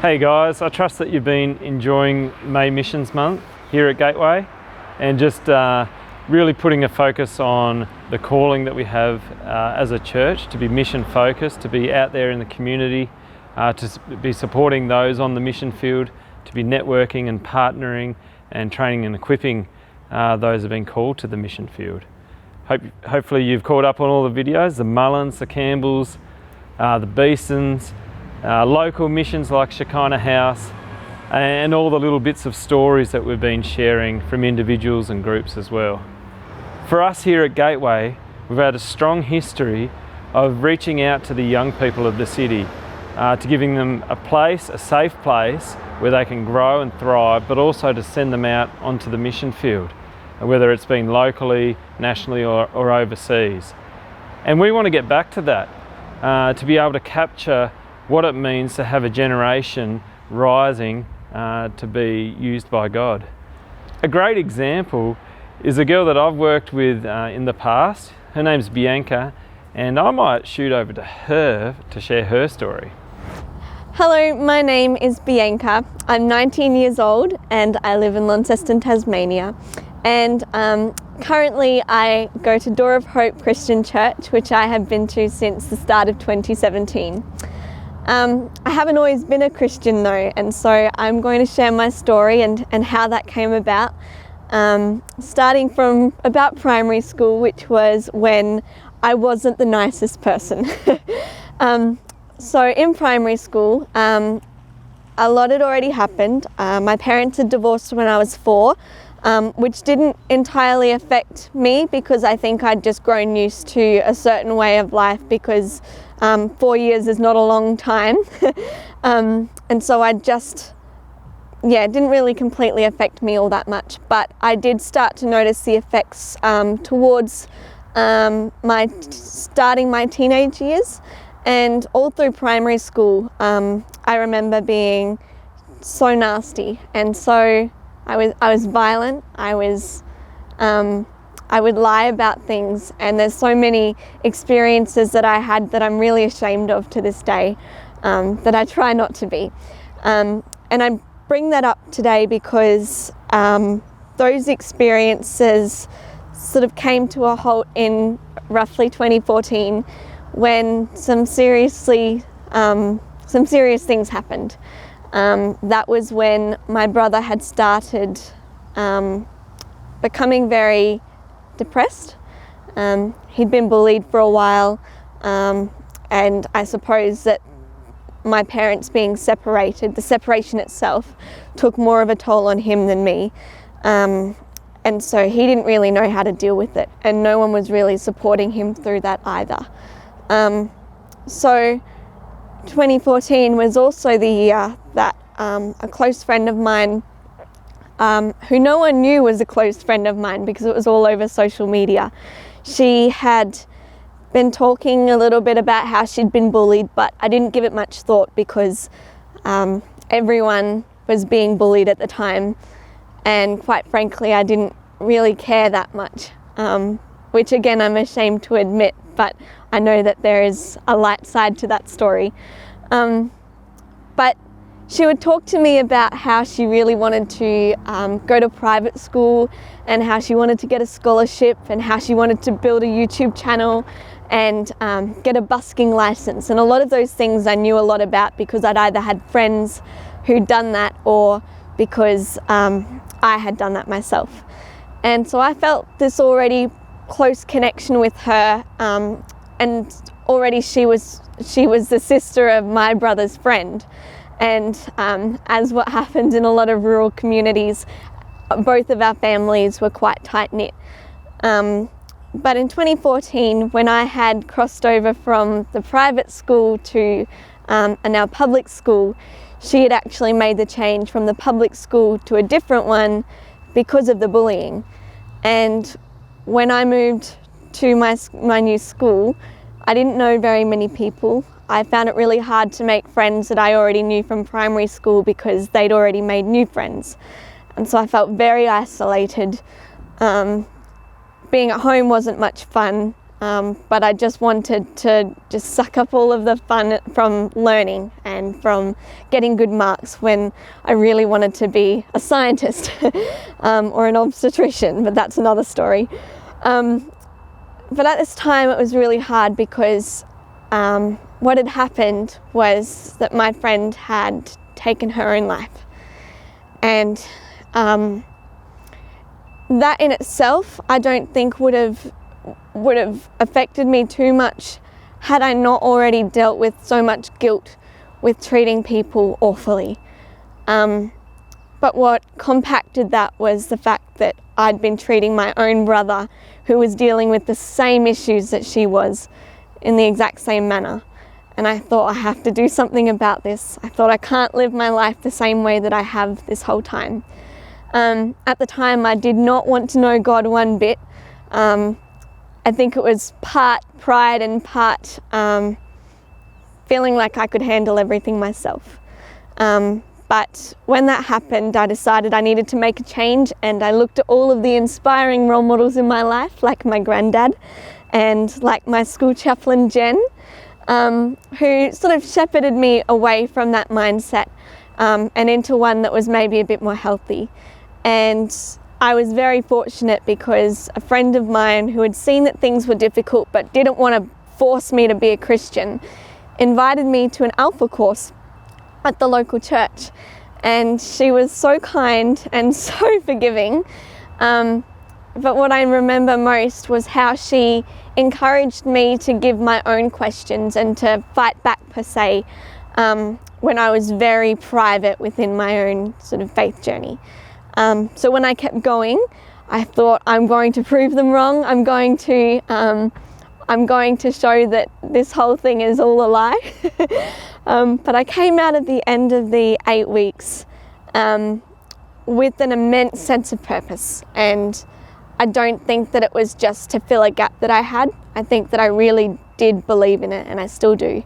Hey guys, I trust that you've been enjoying May Missions Month here at Gateway and just really putting a focus on the calling that we have as a church to be mission focused, to be out there in the community, to be supporting those on the mission field, to be networking and partnering and training and equipping those who have been called to the mission field. Hopefully you've caught up on all the videos, the Mullins, the Campbells, the Beesons, local missions like Shekinah House, and all the little bits of stories that we've been sharing from individuals and groups as well. For us here at Gateway, we've had a strong history of reaching out to the young people of the city, to giving them a place, a safe place where they can grow and thrive, but also to send them out onto the mission field, whether it's been locally, nationally or overseas. And we want to get back to that, to be able to capture what it means to have a generation rising to be used by God. A great example is a girl that I've worked with in the past. Her name's Bianca, and I might shoot over to her to share her story. Hello, my name is Bianca. I'm 19 years old and I live in Launceston, Tasmania. And currently I go to Door of Hope Christian Church, which I have been to since the start of 2017. I haven't always been a Christian though, and so I'm going to share my story and how that came about, starting from about primary school, which was when I wasn't the nicest person. So in primary school, a lot had already happened. My parents had divorced when I was 4, which didn't entirely affect me because I think I'd just grown used to a certain way of life because 4 years is not a long time. And so it didn't really completely affect me all that much, but I did start to notice the effects towards starting my teenage years, and all through primary school. I remember being so nasty, and so I was violent. I would lie about things, and there's so many experiences that I had that I'm really ashamed of to this day, that I try not to be. And I bring that up today because those experiences sort of came to a halt in roughly 2014 when some serious things happened. That was when my brother had started becoming very depressed. He'd been bullied for a while, and I suppose that my parents being separated, the separation itself took more of a toll on him than me. And so he didn't really know how to deal with it, and no one was really supporting him through that either. So 2014 was also the year that a close friend of mine, who no one knew was a close friend of mine because it was all over social media. She had been talking a little bit about how she'd been bullied, but I didn't give it much thought because everyone was being bullied at the time, and quite frankly I didn't really care that much, which again I'm ashamed to admit, but I know that there is a light side to that story. But she would talk to me about how she really wanted to go to private school, and how she wanted to get a scholarship, and how she wanted to build a YouTube channel and get a busking license. And a lot of those things I knew a lot about because I'd either had friends who'd done that or because I had done that myself. And so I felt this already close connection with her, and already she was the sister of my brother's friend. And as what happens in a lot of rural communities, both of our families were quite tight-knit. But in 2014, when I had crossed over from the private school to a now public school, she had actually made the change from the public school to a different one because of the bullying. And when I moved to my new school, I didn't know very many people. I found it really hard to make friends that I already knew from primary school because they'd already made new friends. And so I felt very isolated. Being at home wasn't much fun. but I just wanted to just suck up all of the fun from learning and from getting good marks when I really wanted to be a scientist or an obstetrician, but that's another story. But at this time it was really hard because what had happened was that my friend had taken her own life. And that in itself I don't think would have affected me too much had I not already dealt with so much guilt with treating people awfully. But what compacted that was the fact that I'd been treating my own brother, who was dealing with the same issues that she was, in the exact same manner. And I thought, I have to do something about this. I thought I can't live my life the same way that I have this whole time. At the time I did not want to know God one bit. I think it was part pride and part feeling like I could handle everything myself. But when that happened, I decided I needed to make a change, and I looked at all of the inspiring role models in my life, like my granddad and like my school chaplain Jen, who sort of shepherded me away from that mindset and into one that was maybe a bit more healthy. And I was very fortunate because a friend of mine who had seen that things were difficult but didn't want to force me to be a Christian invited me to an Alpha course at the local church. And she was so kind and so forgiving. But what I remember most was how she encouraged me to give my own questions and to fight back per se when I was very private within my own sort of faith journey. So when I kept going, I thought, I'm going to prove them wrong. I'm going to show that this whole thing is all a lie. But I came out at the end of the 8 weeks with an immense sense of purpose. And I don't think that it was just to fill a gap that I had. I think that I really did believe in it, and I still do.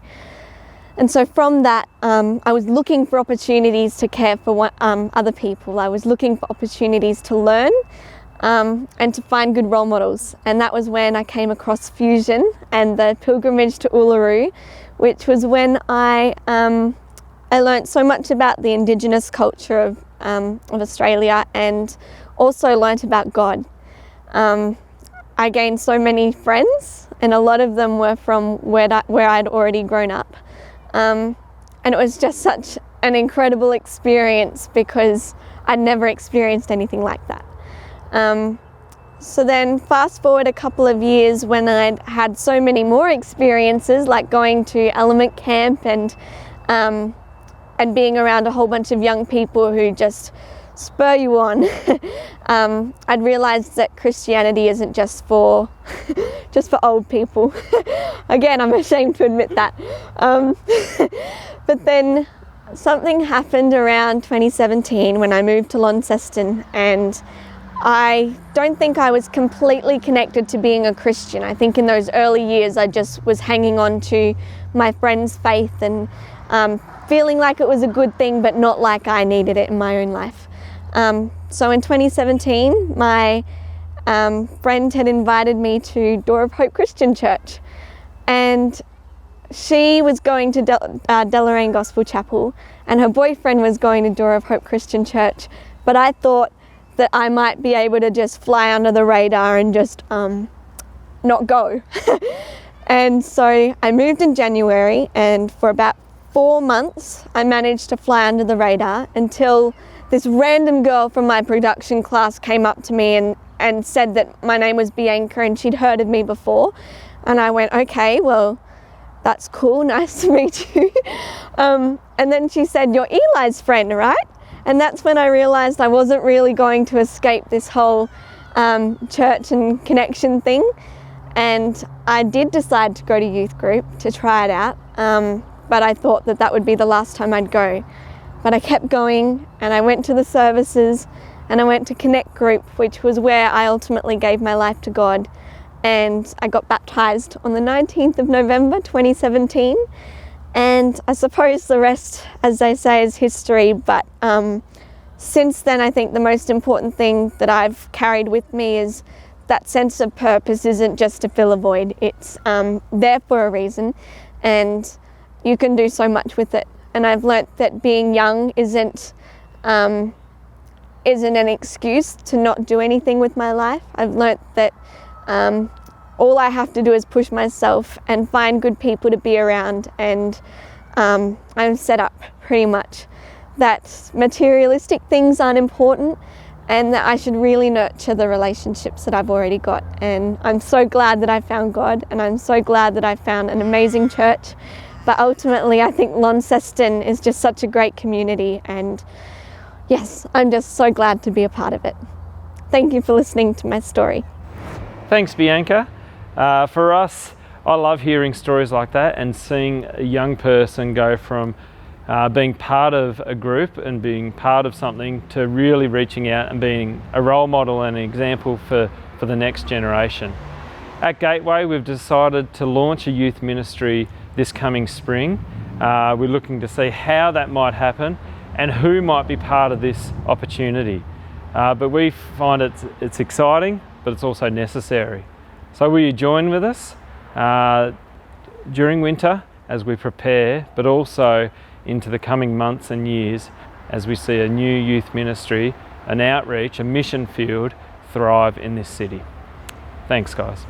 And so from that, I was looking for opportunities to care for other people. I was looking for opportunities to learn and to find good role models. And that was when I came across Fusion and the pilgrimage to Uluru, which was when I learnt so much about the Indigenous culture of Australia, and also learnt about God. I gained so many friends, and a lot of them were from where I'd already grown up. And it was just such an incredible experience because I'd never experienced anything like that. So then fast forward a couple of years when I'd had so many more experiences, like going to Element Camp and being around a whole bunch of young people who just spur you on. I'd realised that Christianity isn't just for old people. Again, I'm ashamed to admit that. But then something happened around 2017 when I moved to Launceston, and I don't think I was completely connected to being a Christian. I think in those early years I just was hanging on to my friend's faith and feeling like it was a good thing, but not like I needed it in my own life. So in 2017, my friend had invited me to Door of Hope Christian Church, and she was going to Deloraine Gospel Chapel, and her boyfriend was going to Door of Hope Christian Church, but I thought that I might be able to just fly under the radar and just not go. And so I moved in January, and for about 4 months I managed to fly under the radar until this random girl from my production class came up to me and said that my name was Bianca and she'd heard of me before. And I went, okay, well, that's cool, nice to meet you. And then she said, you're Eli's friend, right? And that's when I realised I wasn't really going to escape this whole church and connection thing. And I did decide to go to youth group to try it out, but I thought that that would be the last time I'd go. But I kept going, and I went to the services, and I went to Connect Group, which was where I ultimately gave my life to God. And I got baptised on the 19th of November 2017. And I suppose the rest, as they say, is history. But since then, I think the most important thing that I've carried with me is that sense of purpose isn't just to fill a void. It's there for a reason, and you can do so much with it. And I've learnt that being young isn't an excuse to not do anything with my life. I've learnt that all I have to do is push myself and find good people to be around, and I'm set up pretty much that materialistic things aren't important, and that I should really nurture the relationships that I've already got. And I'm so glad that I found God, and I'm so glad that I found an amazing church. But ultimately, I think Launceston is just such a great community, and yes, I'm just so glad to be a part of it. Thank you for listening to my story. Thanks, Bianca. For us, I love hearing stories like that and seeing a young person go from being part of a group and being part of something to really reaching out and being a role model and an example for the next generation. At Gateway, we've decided to launch a youth ministry this coming spring. We're looking to see how that might happen and who might be part of this opportunity. But we find it's exciting, but it's also necessary. So will you join with us during winter as we prepare, but also into the coming months and years as we see a new youth ministry, an outreach, a mission field thrive in this city. Thanks, guys.